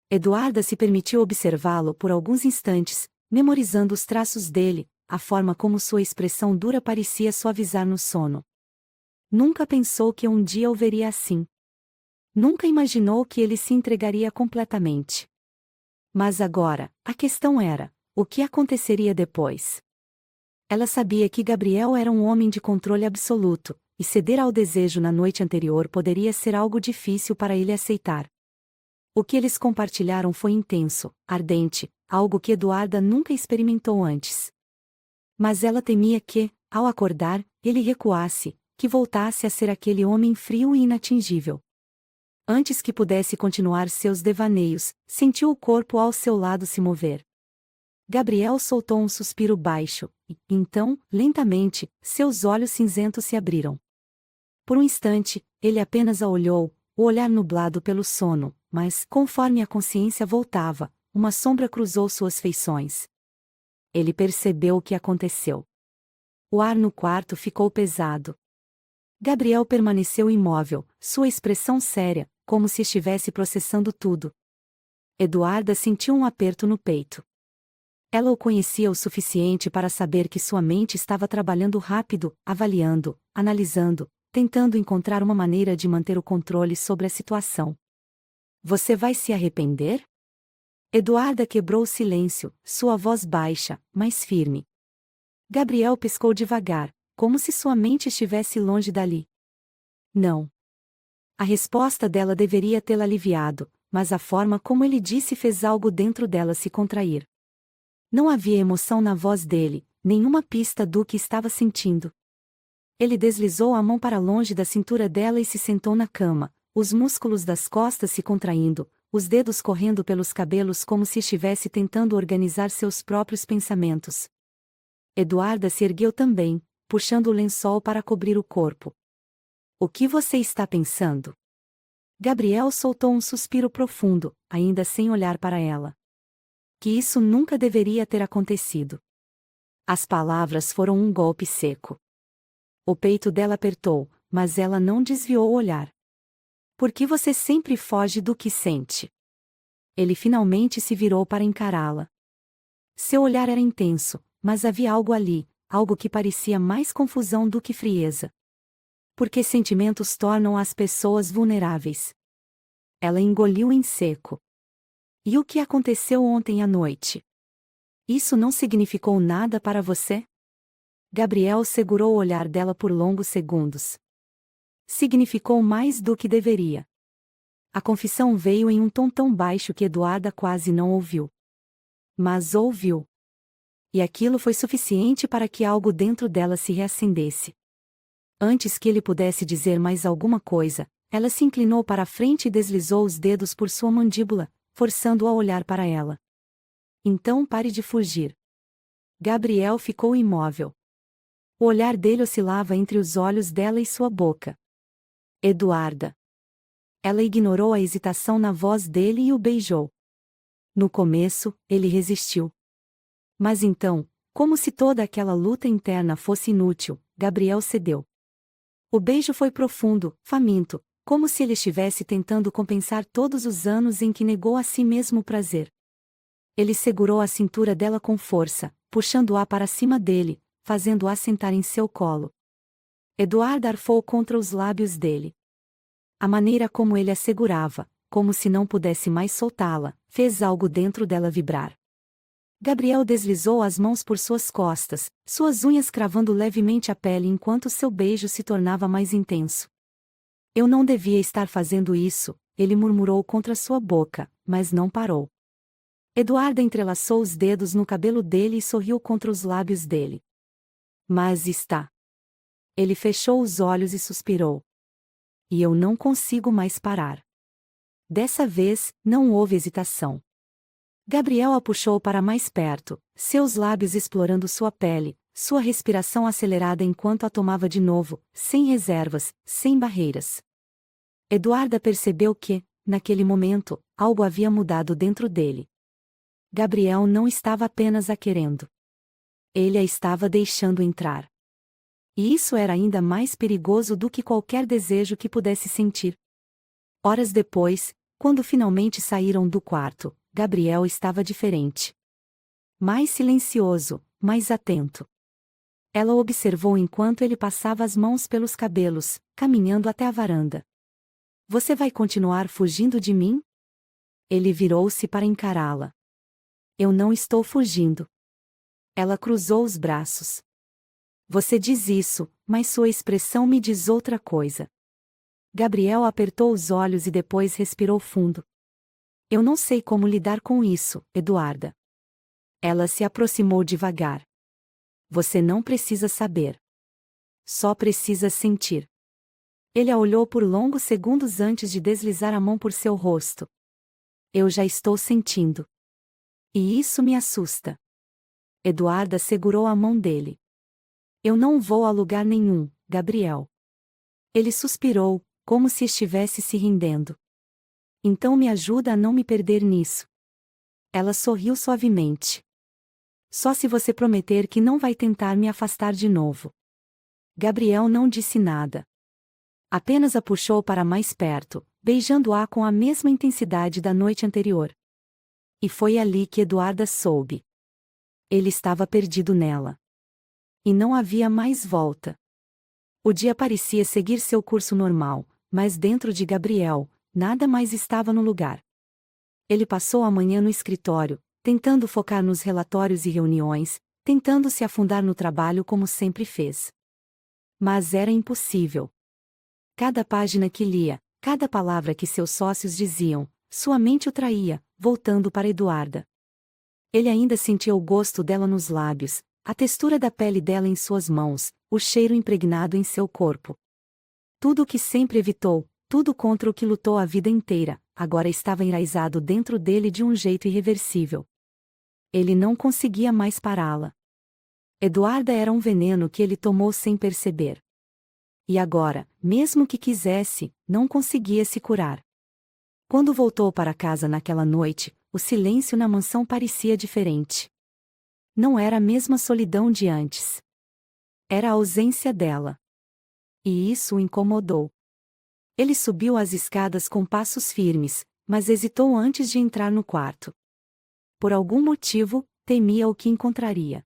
Speaker 1: Eduarda se permitiu observá-lo por alguns instantes, memorizando os traços dele, a forma como sua expressão dura parecia suavizar no sono. Nunca pensou que um dia o veria assim. Nunca imaginou que ele se entregaria completamente. Mas agora, a questão era, o que aconteceria depois? Ela sabia que Gabriel era um homem de controle absoluto, e ceder ao desejo na noite anterior poderia ser algo difícil para ele aceitar. O que eles compartilharam foi intenso, ardente, algo que Eduarda nunca experimentou antes. Mas ela temia que, ao acordar, ele recuasse, que voltasse a ser aquele homem frio e inatingível. Antes que pudesse continuar seus devaneios, sentiu o corpo ao seu lado se mover. Gabriel soltou um suspiro baixo, e, então, lentamente, seus olhos cinzentos se abriram. Por um instante, ele apenas a olhou, o olhar nublado pelo sono, mas, conforme a consciência voltava, uma sombra cruzou suas feições. Ele percebeu o que aconteceu. O ar no quarto ficou pesado. Gabriel permaneceu imóvel, sua expressão séria, como se estivesse processando tudo. Eduarda sentiu um aperto no peito. Ela o conhecia o suficiente para saber que sua mente estava trabalhando rápido, avaliando, analisando, tentando encontrar uma maneira de manter o controle sobre a situação. Você vai se arrepender? Eduarda quebrou o silêncio, sua voz baixa, mas firme. Gabriel piscou devagar, como se sua mente estivesse longe dali. Não. A resposta dela deveria tê-la aliviado, mas a forma como ele disse fez algo dentro dela se contrair. Não havia emoção na voz dele, nenhuma pista do que estava sentindo. Ele deslizou a mão para longe da cintura dela e se sentou na cama, os músculos das costas se contraindo, os dedos correndo pelos cabelos como se estivesse tentando organizar seus próprios pensamentos. Eduarda se ergueu também, puxando o lençol para cobrir o corpo. O que você está pensando? Gabriel soltou um suspiro profundo, ainda sem olhar para ela. Que isso nunca deveria ter acontecido. As palavras foram um golpe seco. O peito dela apertou, mas ela não desviou o olhar. Por que você sempre foge do que sente? Ele finalmente se virou para encará-la. Seu olhar era intenso, mas havia algo ali, algo que parecia mais confusão do que frieza. Porque sentimentos tornam as pessoas vulneráveis. Ela engoliu em seco. E o que aconteceu ontem à noite? Isso não significou nada para você? Gabriel segurou o olhar dela por longos segundos. Significou mais do que deveria. A confissão veio em um tom tão baixo que Eduarda quase não ouviu. Mas ouviu. E aquilo foi suficiente para que algo dentro dela se reacendesse. Antes que ele pudesse dizer mais alguma coisa, ela se inclinou para a frente e deslizou os dedos por sua mandíbula, forçando-o a olhar para ela. Então pare de fugir. Gabriel ficou imóvel. O olhar dele oscilava entre os olhos dela e sua boca. Eduarda. Ela ignorou a hesitação na voz dele e o beijou. No começo, ele resistiu. Mas então, como se toda aquela luta interna fosse inútil, Gabriel cedeu. O beijo foi profundo, faminto, como se ele estivesse tentando compensar todos os anos em que negou a si mesmo o prazer. Ele segurou a cintura dela com força, puxando-a para cima dele, fazendo-a sentar em seu colo. Eduarda arfou contra os lábios dele. A maneira como ele a segurava, como se não pudesse mais soltá-la, fez algo dentro dela vibrar. Gabriel deslizou as mãos por suas costas, suas unhas cravando levemente a pele enquanto seu beijo se tornava mais intenso. Eu não devia estar fazendo isso, ele murmurou contra sua boca, mas não parou. Eduarda entrelaçou os dedos no cabelo dele e sorriu contra os lábios dele. Mas está. Ele fechou os olhos e suspirou. E eu não consigo mais parar. Dessa vez, não houve hesitação. Gabriel a puxou para mais perto, seus lábios explorando sua pele, sua respiração acelerada enquanto a tomava de novo, sem reservas, sem barreiras. Eduarda percebeu que, naquele momento, algo havia mudado dentro dele. Gabriel não estava apenas a querendo. Ele a estava deixando entrar. E isso era ainda mais perigoso do que qualquer desejo que pudesse sentir. Horas depois, quando finalmente saíram do quarto, Gabriel estava diferente. Mais silencioso, mais atento. Ela o observou enquanto ele passava as mãos pelos cabelos, caminhando até a varanda. Você vai continuar fugindo de mim? Ele virou-se para encará-la. Eu não estou fugindo. Ela cruzou os braços. Você diz isso, mas sua expressão me diz outra coisa. Gabriel apertou os olhos e depois respirou fundo. Eu não sei como lidar com isso, Eduarda. Ela se aproximou devagar. Você não precisa saber. Só precisa sentir. Ele a olhou por longos segundos antes de deslizar a mão por seu rosto. Eu já estou sentindo. E isso me assusta. Eduarda segurou a mão dele. Eu não vou a lugar nenhum, Gabriel. Ele suspirou, como se estivesse se rendendo. Então me ajuda a não me perder nisso. Ela sorriu suavemente. Só se você prometer que não vai tentar me afastar de novo. Gabriel não disse nada. Apenas a puxou para mais perto, beijando-a com a mesma intensidade da noite anterior. E foi ali que Eduarda soube. Ele estava perdido nela. E não havia mais volta. O dia parecia seguir seu curso normal, mas dentro de Gabriel, nada mais estava no lugar. Ele passou a manhã no escritório, tentando focar nos relatórios e reuniões, tentando se afundar no trabalho como sempre fez. Mas era impossível. Cada página que lia, cada palavra que seus sócios diziam, sua mente o traía, voltando para Eduarda. Ele ainda sentia o gosto dela nos lábios, a textura da pele dela em suas mãos, o cheiro impregnado em seu corpo. Tudo o que sempre evitou, tudo contra o que lutou a vida inteira, agora estava enraizado dentro dele de um jeito irreversível. Ele não conseguia mais pará-la. Eduarda era um veneno que ele tomou sem perceber. E agora, mesmo que quisesse, não conseguia se curar. Quando voltou para casa naquela noite, o silêncio na mansão parecia diferente. Não era a mesma solidão de antes. Era a ausência dela. E isso o incomodou. Ele subiu as escadas com passos firmes, mas hesitou antes de entrar no quarto. Por algum motivo, temia o que encontraria.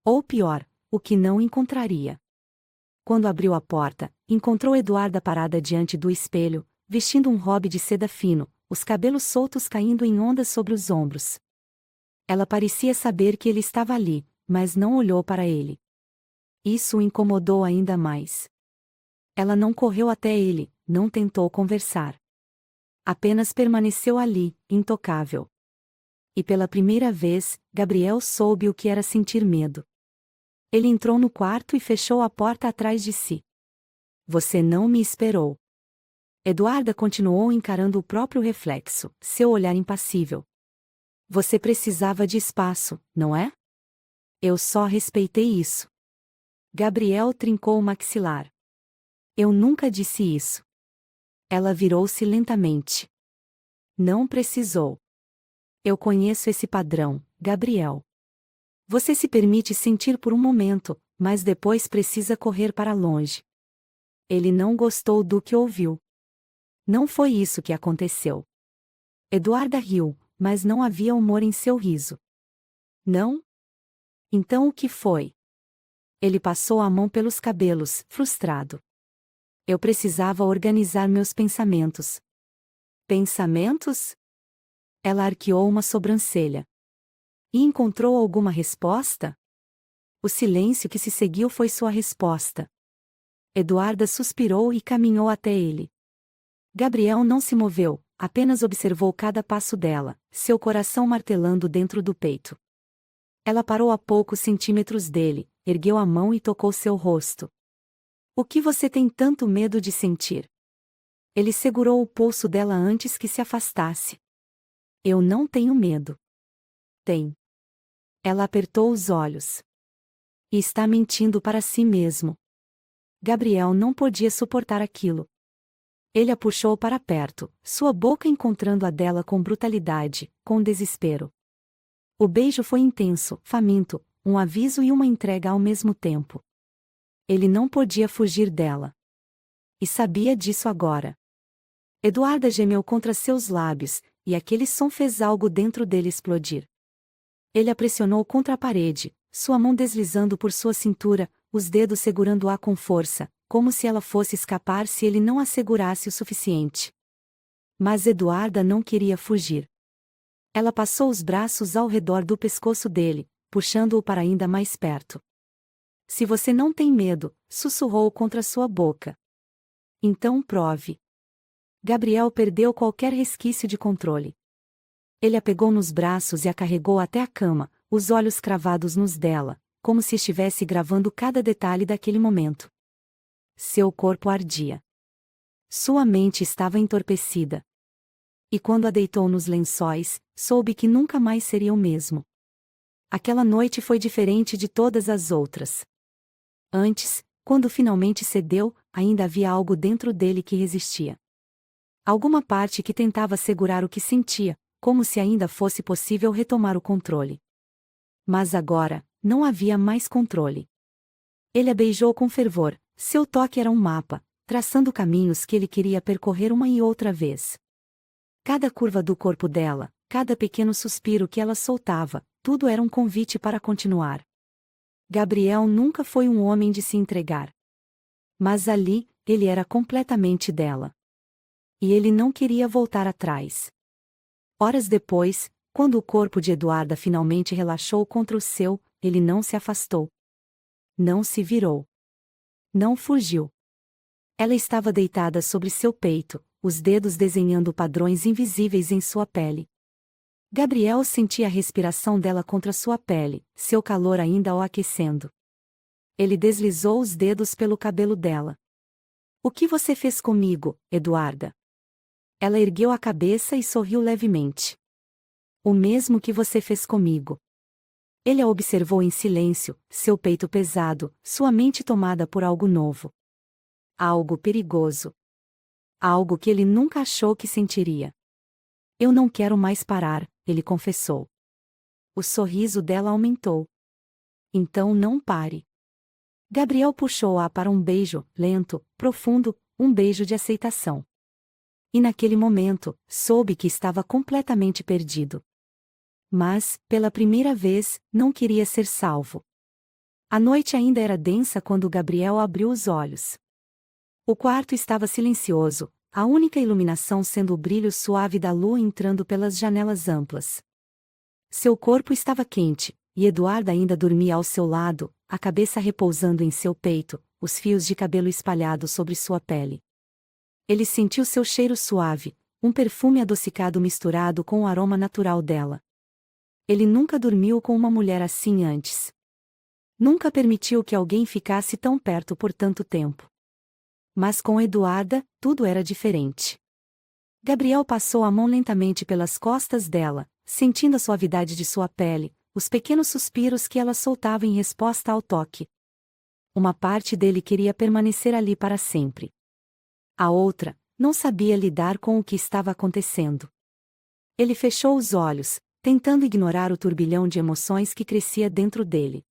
Speaker 1: Ou pior, o que não encontraria. Quando abriu a porta, encontrou Eduarda parada diante do espelho, vestindo um robe de seda fino, os cabelos soltos caindo em ondas sobre os ombros. Ela parecia saber que ele estava ali, mas não olhou para ele. Isso o incomodou ainda mais. Ela não correu até ele, não tentou conversar. Apenas permaneceu ali, intocável. E pela primeira vez, Gabriel soube o que era sentir medo. Ele entrou no quarto e fechou a porta atrás de si. Você não me esperou. Eduarda continuou encarando o próprio reflexo, seu olhar impassível. Você precisava de espaço, não é? Eu só respeitei isso. Gabriel trincou o maxilar. Eu nunca disse isso. Ela virou-se lentamente. Não precisou. Eu conheço esse padrão, Gabriel. Você se permite sentir por um momento, mas depois precisa correr para longe. Ele não gostou do que ouviu. Não foi isso que aconteceu. Eduarda riu, mas não havia humor em seu riso. Não? Então o que foi? Ele passou a mão pelos cabelos, frustrado. Eu precisava organizar meus pensamentos. Pensamentos? Ela arqueou uma sobrancelha. E encontrou alguma resposta? O silêncio que se seguiu foi sua resposta. Eduarda suspirou e caminhou até ele. Gabriel não se moveu, apenas observou cada passo dela, seu coração martelando dentro do peito. Ela parou a poucos centímetros dele, ergueu a mão e tocou seu rosto. O que você tem tanto medo de sentir? Ele segurou o pulso dela antes que se afastasse. Eu não tenho medo. Tem. Ela apertou os olhos. E está mentindo para si mesmo. Gabriel não podia suportar aquilo. Ele a puxou para perto, sua boca encontrando a dela com brutalidade, com desespero. O beijo foi intenso, faminto, um aviso e uma entrega ao mesmo tempo. Ele não podia fugir dela. E sabia disso agora. Eduarda gemeu contra seus lábios, e aquele som fez algo dentro dele explodir. Ele a pressionou contra a parede, sua mão deslizando por sua cintura, os dedos segurando-a com força, como se ela fosse escapar se ele não a segurasse o suficiente. Mas Eduarda não queria fugir. Ela passou os braços ao redor do pescoço dele, puxando-o para ainda mais perto. Se você não tem medo, sussurrou contra sua boca. Então prove. Gabriel perdeu qualquer resquício de controle. Ele a pegou nos braços e a carregou até a cama, os olhos cravados nos dela, como se estivesse gravando cada detalhe daquele momento. Seu corpo ardia. Sua mente estava entorpecida. E quando a deitou nos lençóis, soube que nunca mais seria o mesmo. Aquela noite foi diferente de todas as outras. Antes, quando finalmente cedeu, ainda havia algo dentro dele que resistia. Alguma parte que tentava segurar o que sentia, como se ainda fosse possível retomar o controle. Mas agora, não havia mais controle. Ele a beijou com fervor, seu toque era um mapa, traçando caminhos que ele queria percorrer uma e outra vez. Cada curva do corpo dela, cada pequeno suspiro que ela soltava, tudo era um convite para continuar. Gabriel nunca foi um homem de se entregar. Mas ali, ele era completamente dela. E ele não queria voltar atrás. Horas depois, quando o corpo de Eduarda finalmente relaxou contra o seu, ele não se afastou. Não se virou. Não fugiu. Ela estava deitada sobre seu peito, os dedos desenhando padrões invisíveis em sua pele. Gabriel sentia a respiração dela contra sua pele, seu calor ainda o aquecendo. Ele deslizou os dedos pelo cabelo dela. O que você fez comigo, Eduarda? Ela ergueu a cabeça e sorriu levemente. O mesmo que você fez comigo. Ele a observou em silêncio, seu peito pesado, sua mente tomada por algo novo. Algo perigoso. Algo que ele nunca achou que sentiria. Eu não quero mais parar, ele confessou. O sorriso dela aumentou. Então não pare. Gabriel puxou-a para um beijo, lento, profundo, um beijo de aceitação. E naquele momento, soube que estava completamente perdido. Mas, pela primeira vez, não queria ser salvo. A noite ainda era densa quando Gabriel abriu os olhos. O quarto estava silencioso, a única iluminação sendo o brilho suave da lua entrando pelas janelas amplas. Seu corpo estava quente, e Eduarda ainda dormia ao seu lado, a cabeça repousando em seu peito, os fios de cabelo espalhados sobre sua pele. Ele sentiu seu cheiro suave, um perfume adocicado misturado com o aroma natural dela. Ele nunca dormiu com uma mulher assim antes. Nunca permitiu que alguém ficasse tão perto por tanto tempo. Mas com Eduarda, tudo era diferente. Gabriel passou a mão lentamente pelas costas dela, sentindo a suavidade de sua pele, os pequenos suspiros que ela soltava em resposta ao toque. Uma parte dele queria permanecer ali para sempre. A outra, não sabia lidar com o que estava acontecendo. Ele fechou os olhos, tentando ignorar o turbilhão de emoções que crescia dentro dele.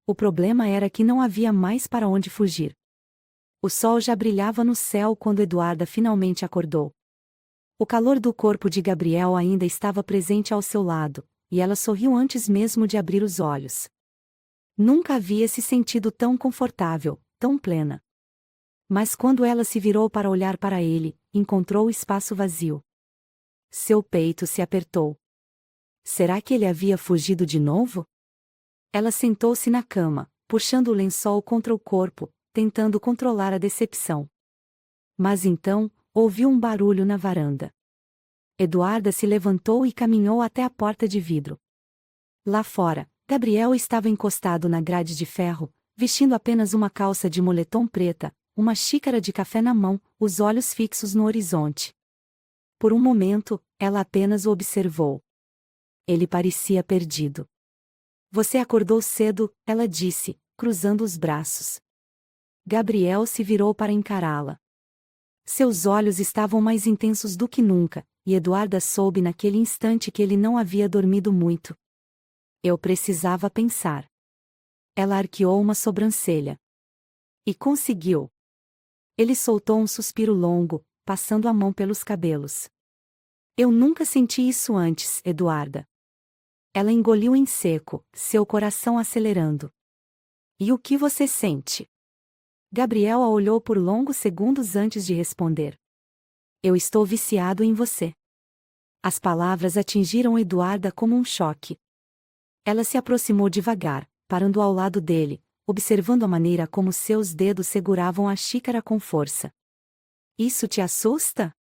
Speaker 1: O problema era que não havia mais para onde fugir. O sol já brilhava no céu quando Eduarda finalmente acordou. O calor do corpo de Gabriel ainda estava presente ao seu lado, e ela sorriu antes mesmo de abrir os olhos. Nunca havia se sentido tão confortável, tão plena. Mas quando ela se virou para olhar para ele, encontrou o espaço vazio. Seu peito se apertou. Será que ele havia fugido de novo? Ela sentou-se na cama, puxando o lençol contra o corpo, tentando controlar a decepção. Mas então, ouviu um barulho na varanda. Eduarda se levantou e caminhou até a porta de vidro. Lá fora, Gabriel estava encostado na grade de ferro, vestindo apenas uma calça de moletom preta, uma xícara de café na mão, os olhos fixos no horizonte. Por um momento, ela apenas o observou. Ele parecia perdido. Você acordou cedo, ela disse, cruzando os braços. Gabriel se virou para encará-la. Seus olhos estavam mais intensos do que nunca, e Eduarda soube naquele instante que ele não havia dormido muito. Eu precisava pensar. Ela arqueou uma sobrancelha. E conseguiu. Ele soltou um suspiro longo, passando a mão pelos cabelos. Eu nunca senti isso antes, Eduarda. Ela engoliu em seco, seu coração acelerando. E o que você sente? Gabriel a olhou por longos segundos antes de responder. Eu estou viciado em você. As palavras atingiram Eduarda como um choque. Ela se aproximou devagar, parando ao lado dele, observando a maneira como seus dedos seguravam a xícara com força. Isso te assusta?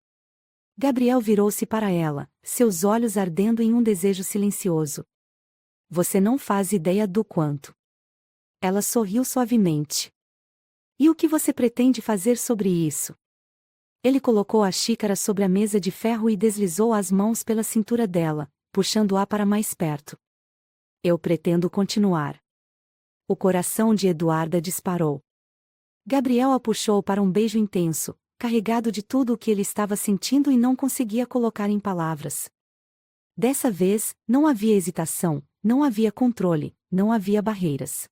Speaker 1: Gabriel virou-se para ela, seus olhos ardendo em um desejo silencioso. Você não faz ideia do quanto. Ela sorriu suavemente. E o que você pretende fazer sobre isso? Ele colocou a xícara sobre a mesa de ferro e deslizou as mãos pela cintura dela, puxando-a para mais perto. Eu pretendo continuar. O coração de Eduarda disparou. Gabriel a puxou para um beijo intenso, carregado de tudo o que ele estava sentindo e não conseguia colocar em palavras. Dessa vez, não havia hesitação, não havia controle, não havia barreiras.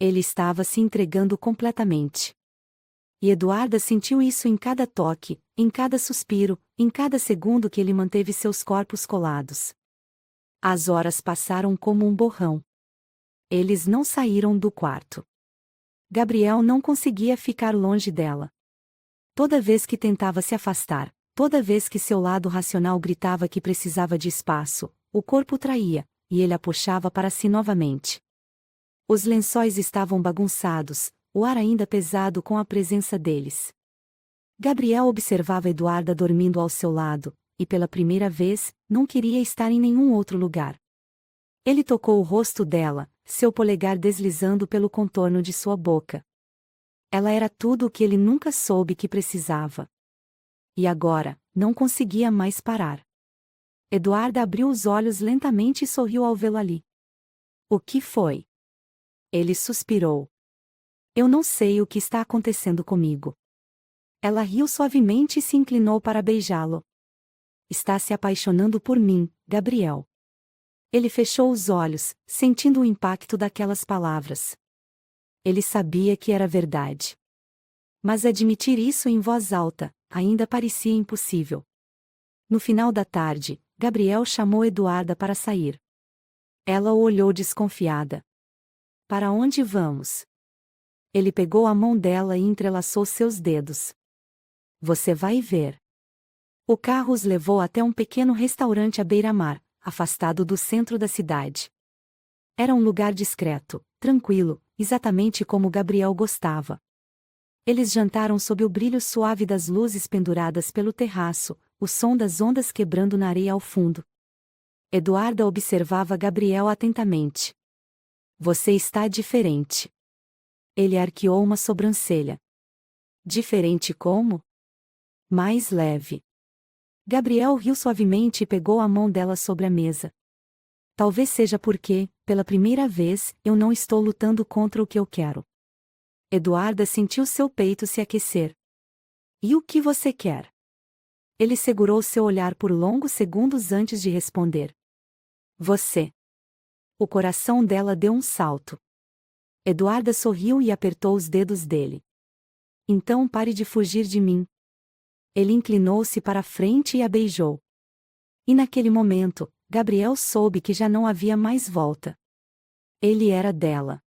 Speaker 1: Ele estava se entregando completamente. E Eduarda sentiu isso em cada toque, em cada suspiro, em cada segundo que ele manteve seus corpos colados. As horas passaram como um borrão. Eles não saíram do quarto. Gabriel não conseguia ficar longe dela. Toda vez que tentava se afastar, toda vez que seu lado racional gritava que precisava de espaço, o corpo traía, e ele a puxava para si novamente. Os lençóis estavam bagunçados, o ar ainda pesado com a presença deles. Gabriel observava Eduarda dormindo ao seu lado, e pela primeira vez, não queria estar em nenhum outro lugar. Ele tocou o rosto dela, seu polegar deslizando pelo contorno de sua boca. Ela era tudo o que ele nunca soube que precisava. E agora, não conseguia mais parar. Eduarda abriu os olhos lentamente e sorriu ao vê-lo ali. O que foi? Ele suspirou. Eu não sei o que está acontecendo comigo. Ela riu suavemente e se inclinou para beijá-lo. Está se apaixonando por mim, Gabriel. Ele fechou os olhos, sentindo o impacto daquelas palavras. Ele sabia que era verdade. Mas admitir isso em voz alta ainda parecia impossível. No final da tarde, Gabriel chamou Eduarda para sair. Ela o olhou desconfiada. Para onde vamos? Ele pegou a mão dela e entrelaçou seus dedos. Você vai ver. O carro os levou até um pequeno restaurante à beira-mar, afastado do centro da cidade. Era um lugar discreto, tranquilo, exatamente como Gabriel gostava. Eles jantaram sob o brilho suave das luzes penduradas pelo terraço, o som das ondas quebrando na areia ao fundo. Eduarda observava Gabriel atentamente. Você está diferente. Ele arqueou uma sobrancelha. Diferente como? Mais leve. Gabriel riu suavemente e pegou a mão dela sobre a mesa. Talvez seja porque, pela primeira vez, eu não estou lutando contra o que eu quero. Eduarda sentiu seu peito se aquecer. E o que você quer? Ele segurou seu olhar por longos segundos antes de responder. Você. O coração dela deu um salto. Eduarda sorriu e apertou os dedos dele. Então pare de fugir de mim. Ele inclinou-se para a frente e a beijou. E naquele momento, Gabriel soube que já não havia mais volta. Ele era dela.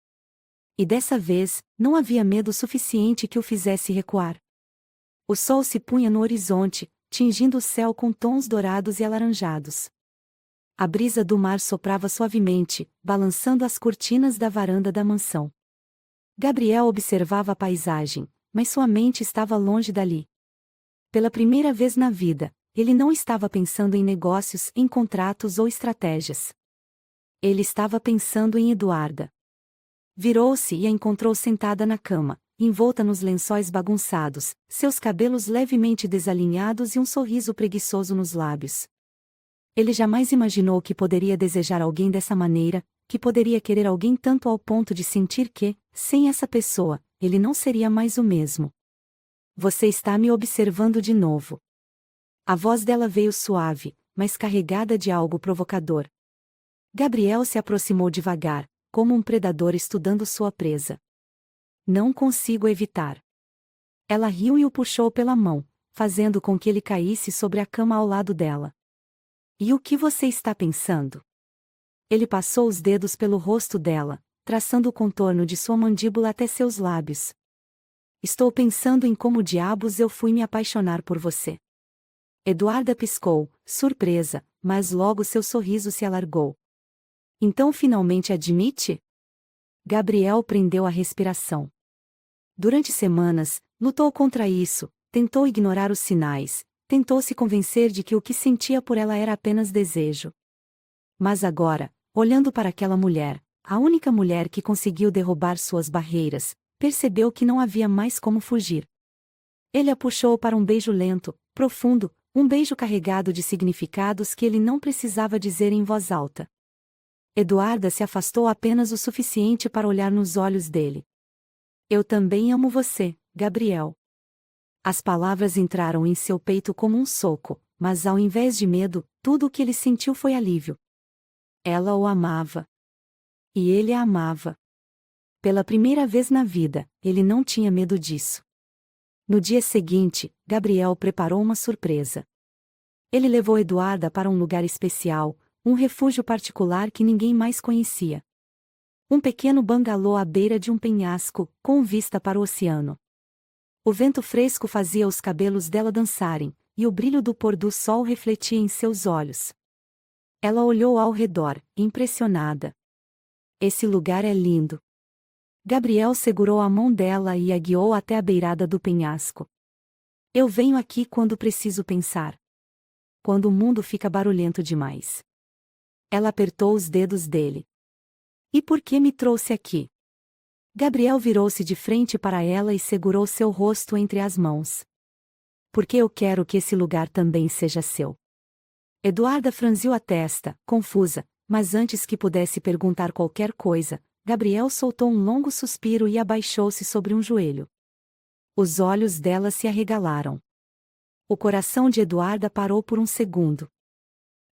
Speaker 1: E dessa vez, não havia medo suficiente que o fizesse recuar. O sol se punha no horizonte, tingindo o céu com tons dourados e alaranjados. A brisa do mar soprava suavemente, balançando as cortinas da varanda da mansão. Gabriel observava a paisagem, mas sua mente estava longe dali. Pela primeira vez na vida, ele não estava pensando em negócios, em contratos ou estratégias. Ele estava pensando em Eduarda. Virou-se e a encontrou sentada na cama, envolta nos lençóis bagunçados, seus cabelos levemente desalinhados e um sorriso preguiçoso nos lábios. Ele jamais imaginou que poderia desejar alguém dessa maneira, que poderia querer alguém tanto ao ponto de sentir que, sem essa pessoa, ele não seria mais o mesmo. Você está me observando de novo. A voz dela veio suave, mas carregada de algo provocador. Gabriel se aproximou devagar, como um predador estudando sua presa. Não consigo evitar. Ela riu e o puxou pela mão, fazendo com que ele caísse sobre a cama ao lado dela. E o que você está pensando? Ele passou os dedos pelo rosto dela, traçando o contorno de sua mandíbula até seus lábios. Estou pensando em como diabos eu fui me apaixonar por você. Eduarda piscou, surpresa, mas logo seu sorriso se alargou. Então finalmente admite? Gabriel prendeu a respiração. Durante semanas, lutou contra isso, tentou ignorar os sinais, tentou se convencer de que o que sentia por ela era apenas desejo. Mas agora, olhando para aquela mulher, a única mulher que conseguiu derrubar suas barreiras, percebeu que não havia mais como fugir. Ele a puxou para um beijo lento, profundo, um beijo carregado de significados que ele não precisava dizer em voz alta. Eduarda se afastou apenas o suficiente para olhar nos olhos dele. Eu também amo você, Gabriel. As palavras entraram em seu peito como um soco, mas ao invés de medo, tudo o que ele sentiu foi alívio. Ela o amava. E ele a amava. Pela primeira vez na vida, ele não tinha medo disso. No dia seguinte, Gabriel preparou uma surpresa. Ele levou Eduarda para um lugar especial, um refúgio particular que ninguém mais conhecia. Um pequeno bangalô à beira de um penhasco, com vista para o oceano. O vento fresco fazia os cabelos dela dançarem, e o brilho do pôr do sol refletia em seus olhos. Ela olhou ao redor, impressionada. Esse lugar é lindo. Gabriel segurou a mão dela e a guiou até a beirada do penhasco. Eu venho aqui quando preciso pensar. Quando o mundo fica barulhento demais. Ela apertou os dedos dele. E por que me trouxe aqui? Gabriel virou-se de frente para ela e segurou seu rosto entre as mãos. Porque eu quero que esse lugar também seja seu. Eduarda franziu a testa, confusa, Mas antes que pudesse perguntar qualquer coisa, Gabriel soltou um longo suspiro e abaixou-se sobre um joelho. Os olhos dela se arregalaram. O coração de Eduarda parou por um segundo.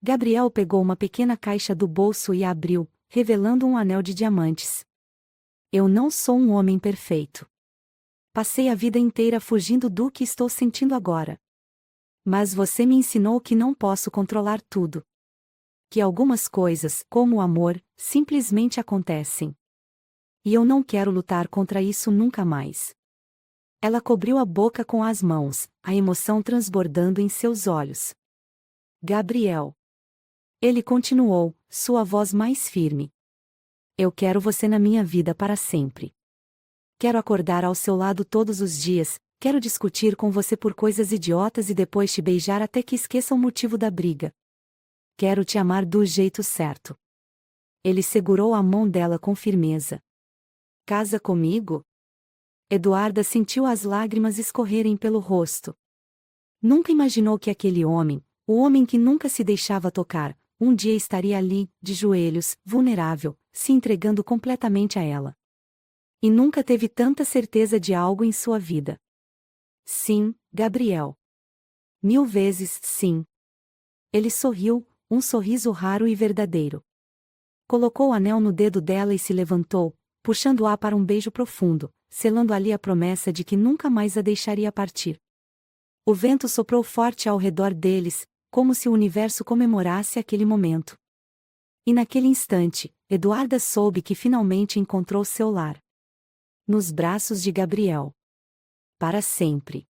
Speaker 1: Gabriel pegou uma pequena caixa do bolso e a abriu, revelando um anel de diamantes. Eu não sou um homem perfeito. Passei a vida inteira fugindo do que estou sentindo agora. Mas você me ensinou que não posso controlar tudo. Que algumas coisas, como o amor, simplesmente acontecem. E eu não quero lutar contra isso nunca mais. Ela cobriu a boca com as mãos, a emoção transbordando em seus olhos. Gabriel. Ele continuou, sua voz mais firme. Eu quero você na minha vida para sempre. Quero acordar ao seu lado todos os dias, quero discutir com você por coisas idiotas e depois te beijar até que esqueça o motivo da briga. Quero te amar do jeito certo. Ele segurou a mão dela com firmeza. Casa comigo? Eduarda sentiu as lágrimas escorrerem pelo rosto. Nunca imaginou que aquele homem, o homem que nunca se deixava tocar, um dia estaria ali, de joelhos, vulnerável, se entregando completamente a ela. E nunca teve tanta certeza de algo em sua vida. Sim, Gabriel. 1000 vezes sim. Ele sorriu, um sorriso raro e verdadeiro. Colocou o anel no dedo dela e se levantou, puxando-a para um beijo profundo, selando ali a promessa de que nunca mais a deixaria partir. O vento soprou forte ao redor deles, como se o universo comemorasse aquele momento. E naquele instante, Eduarda soube que finalmente encontrou seu lar. Nos braços de Gabriel. Para sempre.